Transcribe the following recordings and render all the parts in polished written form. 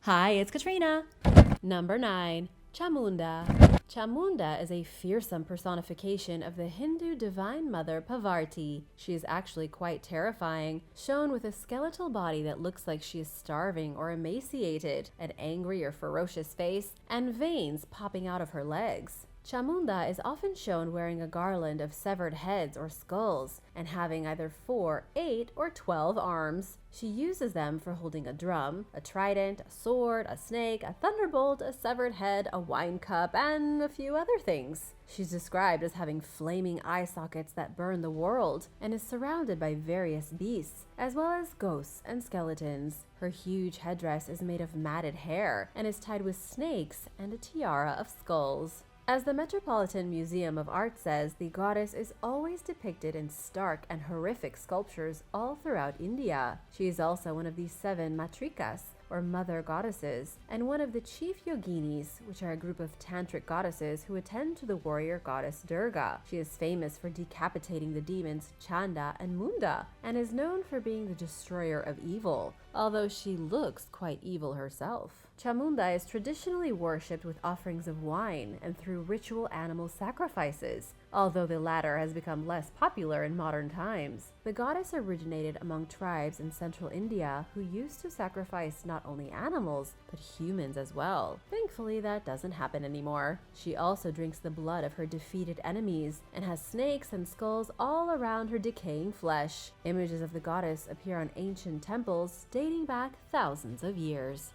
Hi, it's Katrina. Number 9. Chamunda. Chamunda is a fearsome personification of the Hindu divine mother Parvati. She is actually quite terrifying, shown with a skeletal body that looks like she is starving or emaciated, an angry or ferocious face, and veins popping out of her legs. Chamunda is often shown wearing a garland of severed heads or skulls and having either 4, 8, or 12 arms. She uses them for holding a drum, a trident, a sword, a snake, a thunderbolt, a severed head, a wine cup, and a few other things. She's described as having flaming eye sockets that burn the world and is surrounded by various beasts, as well as ghosts and skeletons. Her huge headdress is made of matted hair and is tied with snakes and a tiara of skulls. As the Metropolitan Museum of Art says, the goddess is always depicted in stark and horrific sculptures all throughout India. She is also one of the 7 matrikas, or mother goddesses, and one of the chief yoginis, which are a group of tantric goddesses who attend to the warrior goddess Durga. She is famous for decapitating the demons Chanda and Munda, and is known for being the destroyer of evil, although she looks quite evil herself. Chamunda is traditionally worshipped with offerings of wine and through ritual animal sacrifices, although the latter has become less popular in modern times. The goddess originated among tribes in central India who used to sacrifice not only animals, but humans as well. Thankfully, that doesn't happen anymore. She also drinks the blood of her defeated enemies and has snakes and skulls all around her decaying flesh. Images of the goddess appear on ancient temples dating back thousands of years.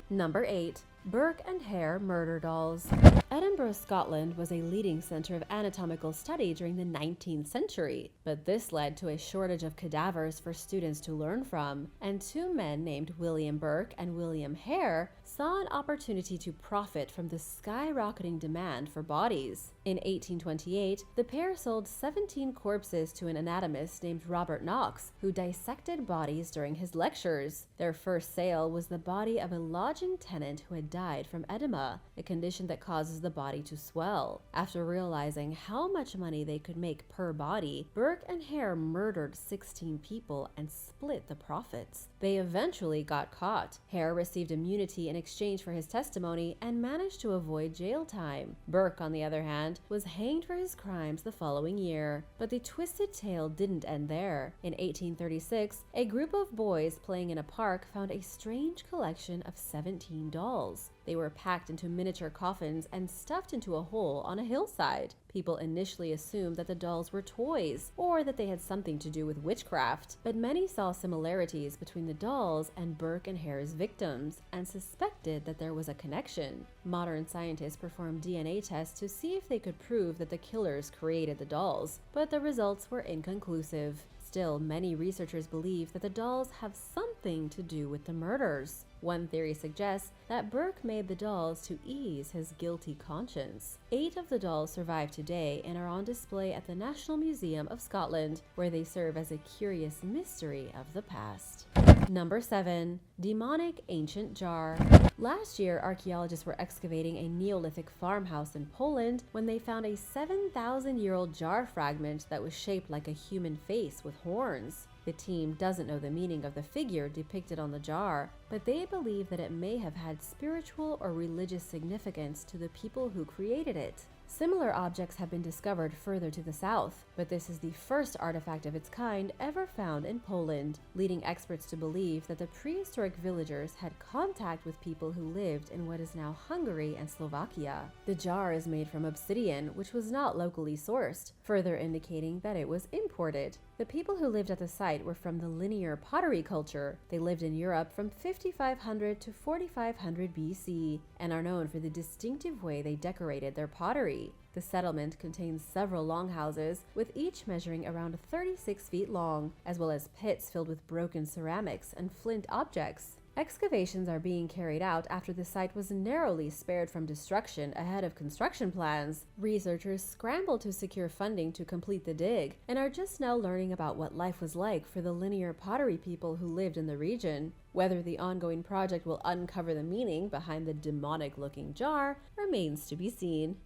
Number 8. Burke and Hare murder dolls. Edinburgh, Scotland was a leading center of anatomical study during the 19th century, but this led to a shortage of cadavers for students to learn from, and 2 men named William Burke and William Hare saw an opportunity to profit from the skyrocketing demand for bodies. In 1828, the pair sold 17 corpses to an anatomist named Robert Knox, who dissected bodies during his lectures. Their first sale was the body of a lodging tenant who had died from edema, a condition that causes the body to swell. After realizing how much money they could make per body, Burke and Hare murdered 16 people and split the profits. They eventually got caught. Hare received immunity in exchange for his testimony and managed to avoid jail time. Burke, on the other hand, was hanged for his crimes the following year. But the twisted tale didn't end there. In 1836, a group of boys playing in a park found a strange collection of 17 dolls. They were packed into miniature coffins and stuffed into a hole on a hillside. People initially assumed that the dolls were toys or that they had something to do with witchcraft, but many saw similarities between the dolls and Burke and Hare's victims and suspected that there was a connection. Modern scientists performed DNA tests to see if they could prove that the killers created the dolls, but the results were inconclusive. Still, many researchers believe that the dolls have something to do with the murders. One theory suggests that Burke made the dolls to ease his guilty conscience. 8 of the dolls survive today and are on display at the National Museum of Scotland, where they serve as a curious mystery of the past. Number 7. Demonic Ancient Jar. Last year, archaeologists were excavating a Neolithic farmhouse in Poland when they found a 7,000-year-old jar fragment that was shaped like a human face with horns. The team doesn't know the meaning of the figure depicted on the jar, but they believe that it may have had spiritual or religious significance to the people who created it. Similar objects have been discovered further to the south, but this is the first artifact of its kind ever found in Poland, leading experts to believe that the prehistoric villagers had contact with people who lived in what is now Hungary and Slovakia. The jar is made from obsidian, which was not locally sourced, further indicating that it was imported. The people who lived at the site were from the linear pottery culture. They lived in Europe from 5500 to 4500 BC and are known for the distinctive way they decorated their pottery. The settlement contains several longhouses, with each measuring around 36 feet long, as well as pits filled with broken ceramics and flint objects. Excavations are being carried out after the site was narrowly spared from destruction ahead of construction plans. Researchers scrambled to secure funding to complete the dig and are just now learning about what life was like for the linear pottery people who lived in the region. Whether the ongoing project will uncover the meaning behind the demonic-looking jar remains to be seen.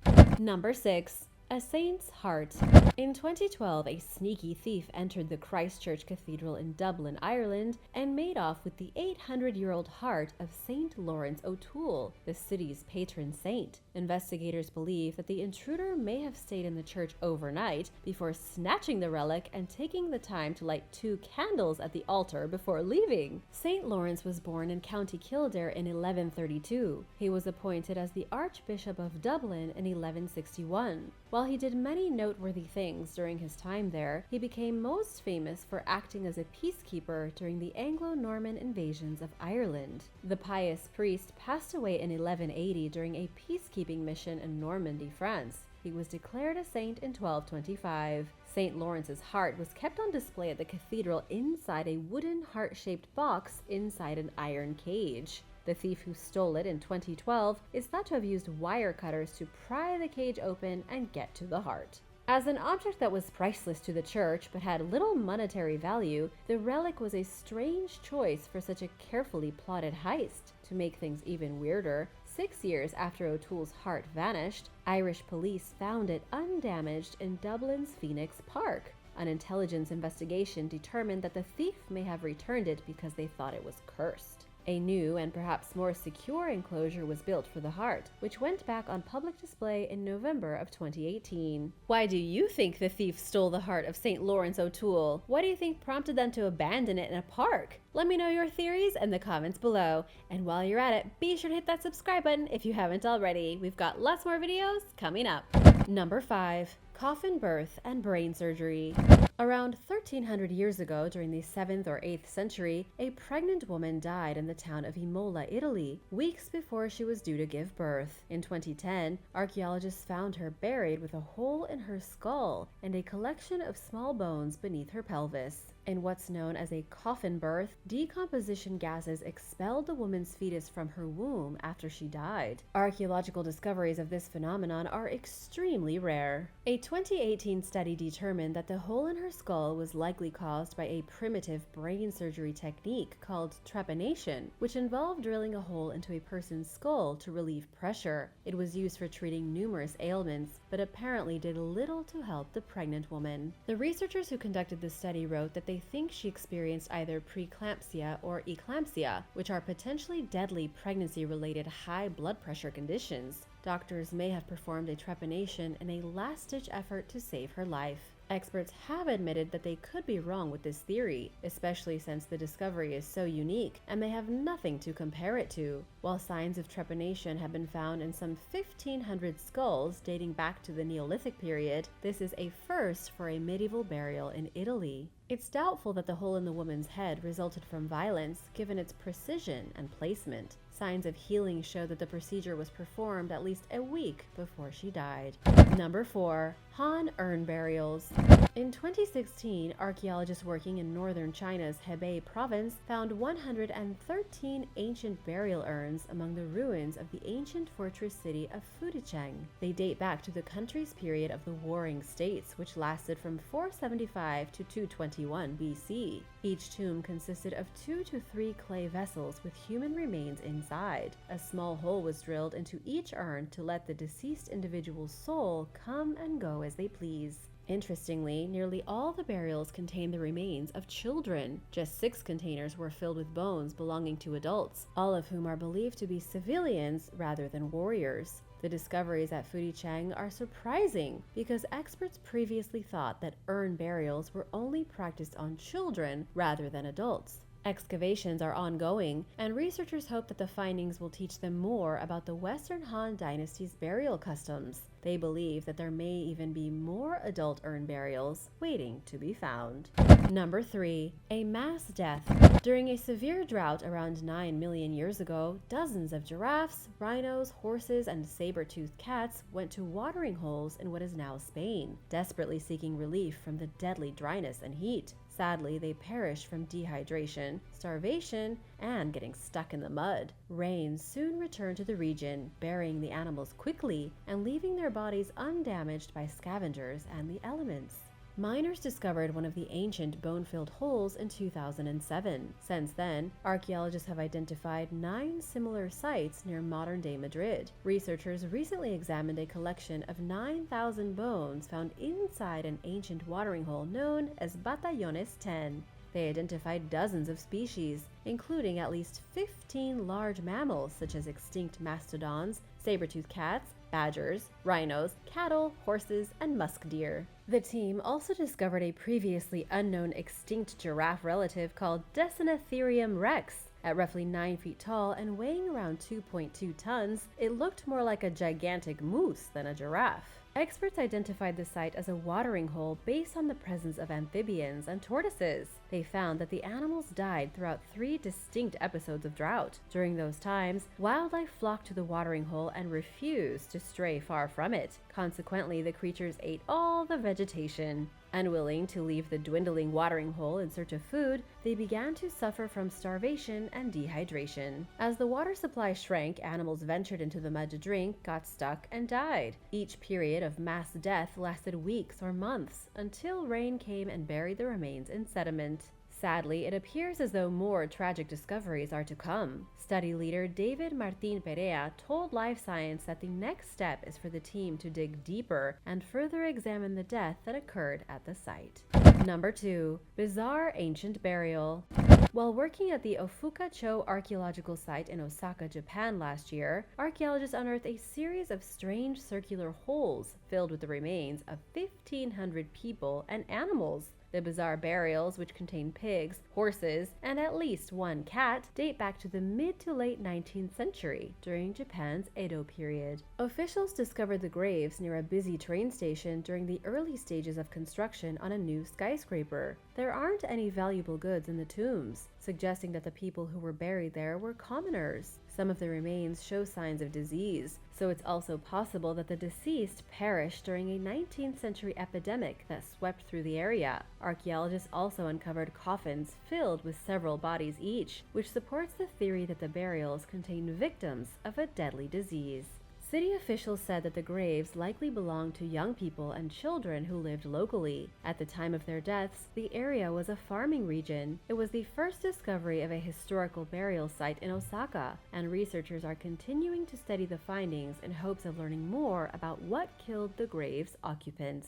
Number 6. A Saint's Heart. In 2012, a sneaky thief entered the Christchurch Cathedral in Dublin, Ireland, and made off with the 800-year-old heart of St. Lawrence O'Toole, the city's patron saint. Investigators believe that the intruder may have stayed in the church overnight before snatching the relic and taking the time to light 2 candles at the altar before leaving. St. Lawrence was born in County Kildare in 1132. He was appointed as the Archbishop of Dublin in 1161. While he did many noteworthy things during his time there, he became most famous for acting as a peacekeeper during the Anglo-Norman invasions of Ireland. The pious priest passed away in 1180 during a peacekeeping mission in Normandy, France. He was declared a saint in 1225. St. Lawrence's heart was kept on display at the cathedral inside a wooden heart-shaped box inside an iron cage. The thief who stole it in 2012 is thought to have used wire cutters to pry the cage open and get to the heart. As an object that was priceless to the church but had little monetary value, the relic was a strange choice for such a carefully plotted heist. To make things even weirder, 6 years after O'Toole's heart vanished, Irish police found it undamaged in Dublin's Phoenix Park. An intelligence investigation determined that the thief may have returned it because they thought it was cursed. A new and perhaps more secure enclosure was built for the heart, which went back on public display in November of 2018. Why do you think the thief stole the heart of St. Lawrence O'Toole? What do you think prompted them to abandon it in a park? Let me know your theories in the comments below. And while you're at it, be sure to hit that subscribe button if you haven't already. We've got lots more videos coming up. Number 5. Coffin birth and brain surgery. Around 1300 years ago, during the 7th or 8th century, a pregnant woman died in the town of Imola, Italy, weeks before she was due to give birth. In 2010, archaeologists found her buried with a hole in her skull and a collection of small bones beneath her pelvis. In what's known as a coffin birth, decomposition gases expelled the woman's fetus from her womb after she died. Archaeological discoveries of this phenomenon are extremely rare. A 2018 study determined that the hole in her skull was likely caused by a primitive brain surgery technique called trepanation, which involved drilling a hole into a person's skull to relieve pressure. It was used for treating numerous ailments, but apparently did little to help the pregnant woman. The researchers who conducted the study wrote that they think she experienced either preeclampsia or eclampsia, which are potentially deadly pregnancy-related high blood pressure conditions. Doctors may have performed a trepanation in a last-ditch effort to save her life. Experts have admitted that they could be wrong with this theory, especially since the discovery is so unique and they have nothing to compare it to. While signs of trepanation have been found in some 1,500 skulls dating back to the Neolithic period, this is a first for a medieval burial in Italy. It's doubtful that the hole in the woman's head resulted from violence, given its precision and placement. Signs of healing show that the procedure was performed at least a week before she died. Number 4. Han urn burials. In 2016, archaeologists working in northern China's Hebei province found 113 ancient burial urns among the ruins of the ancient fortress city of Fujicheng. They date back to the country's period of the Warring States, which lasted from 475 to 221 BC. Each tomb consisted of 2 to 3 clay vessels with human remains inside. A small hole was drilled into each urn to let the deceased individual's soul come and go as they please. Interestingly, nearly all the burials contain the remains of children. Just 6 containers were filled with bones belonging to adults, all of whom are believed to be civilians rather than warriors. The discoveries at Fujicheng are surprising because experts previously thought that urn burials were only practiced on children rather than adults. Excavations are ongoing, and researchers hope that the findings will teach them more about the Western Han Dynasty's burial customs. They believe that there may even be more adult urn burials waiting to be found. Number 3. A mass death. During a severe drought around 9 million years ago, dozens of giraffes, rhinos, horses, and saber-toothed cats went to watering holes in what is now Spain, desperately seeking relief from the deadly dryness and heat. Sadly, they perished from dehydration, starvation, and getting stuck in the mud. Rain soon returned to the region, burying the animals quickly and leaving their bodies undamaged by scavengers and the elements. Miners discovered one of the ancient bone-filled holes in 2007. Since then, archaeologists have identified 9 similar sites near modern-day Madrid. Researchers recently examined a collection of 9,000 bones found inside an ancient watering hole known as Batallones 10. They identified dozens of species, including at least 15 large mammals such as extinct mastodons, saber-toothed cats, badgers, rhinos, cattle, horses, and musk deer. The team also discovered a previously unknown extinct giraffe relative called Decennatherium rex. At roughly 9 feet tall and weighing around 2.2 tons, it looked more like a gigantic moose than a giraffe. Experts identified the site as a watering hole based on the presence of amphibians and tortoises. They found that the animals died throughout 3 distinct episodes of drought. During those times, wildlife flocked to the watering hole and refused to stray far from it. Consequently, the creatures ate all the vegetation. Unwilling to leave the dwindling watering hole in search of food, they began to suffer from starvation and dehydration. As the water supply shrank, animals ventured into the mud to drink, got stuck, and died. Each period of mass death lasted weeks or months, until rain came and buried the remains in sediment. Sadly, it appears as though more tragic discoveries are to come. Study leader David Martin Perea told Life Science that the next step is for the team to dig deeper and further examine the death that occurred at the site. Number 2. Bizarre ancient burial. While working at the Ofuka-cho archaeological site in Osaka, Japan last year, archaeologists unearthed a series of strange circular holes filled with the remains of 1,500 people and animals. The bizarre burials, which contain pigs, horses, and at least 1 cat, date back to the mid to late 19th century, during Japan's Edo period. Officials discovered the graves near a busy train station during the early stages of construction on a new skyscraper. There aren't any valuable goods in the tombs, suggesting that the people who were buried there were commoners. Some of the remains show signs of disease, so it's also possible that the deceased perished during a 19th century epidemic that swept through the area. Archaeologists also uncovered coffins filled with several bodies each, which supports the theory that the burials contain victims of a deadly disease. City officials said that the graves likely belonged to young people and children who lived locally. At the time of their deaths, the area was a farming region. It was the first discovery of a historical burial site in Osaka, and researchers are continuing to study the findings in hopes of learning more about what killed the grave's occupants.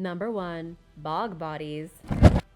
Number 1. Bog Bodies.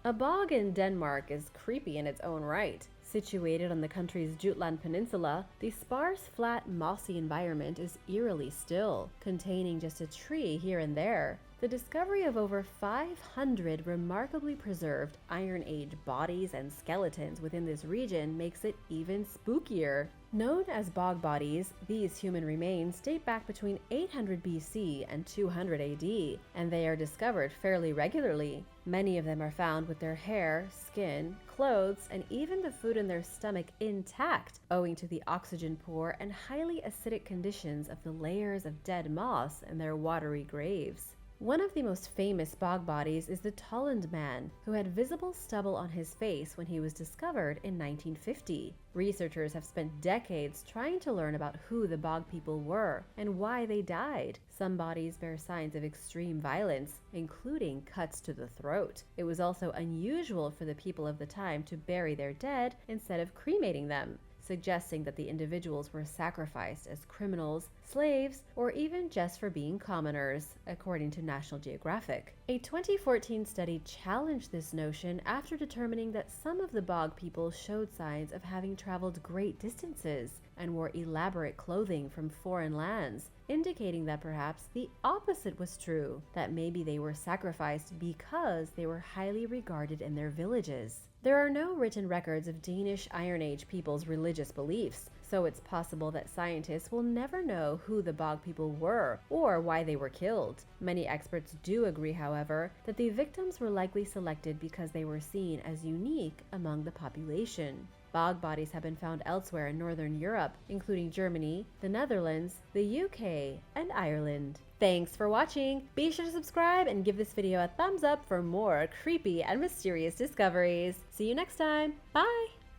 A bog in Denmark is creepy in its own right. Situated on the country's Jutland Peninsula, the sparse, flat, mossy environment is eerily still, containing just a tree here and there. The discovery of over 500 remarkably preserved Iron Age bodies and skeletons within this region makes it even spookier. Known as bog bodies, these human remains date back between 800 BC and 200 AD, and they are discovered fairly regularly. Many of them are found with their hair, skin, clothes, and even the food in their stomach intact, owing to the oxygen-poor and highly acidic conditions of the layers of dead moss in their watery graves. One of the most famous bog bodies is the Tollund Man, who had visible stubble on his face when he was discovered in 1950. Researchers have spent decades trying to learn about who the bog people were and why they died. Some bodies bear signs of extreme violence, including cuts to the throat. It was also unusual for the people of the time to bury their dead instead of cremating them, suggesting that the individuals were sacrificed as criminals, slaves, or even just for being commoners, according to National Geographic. A 2014 study challenged this notion after determining that some of the bog people showed signs of having traveled great distances and wore elaborate clothing from foreign lands, indicating that perhaps the opposite was true, that maybe they were sacrificed because they were highly regarded in their villages. There are no written records of Danish Iron Age people's religious beliefs, so it's possible that scientists will never know who the bog people were or why they were killed. Many experts do agree, however, that the victims were likely selected because they were seen as unique among the population. Bog bodies have been found elsewhere in Northern Europe, including Germany, the Netherlands, the UK, and Ireland. Thanks for watching! Be sure to subscribe and give this video a thumbs up for more creepy and mysterious discoveries. See you next time! Bye!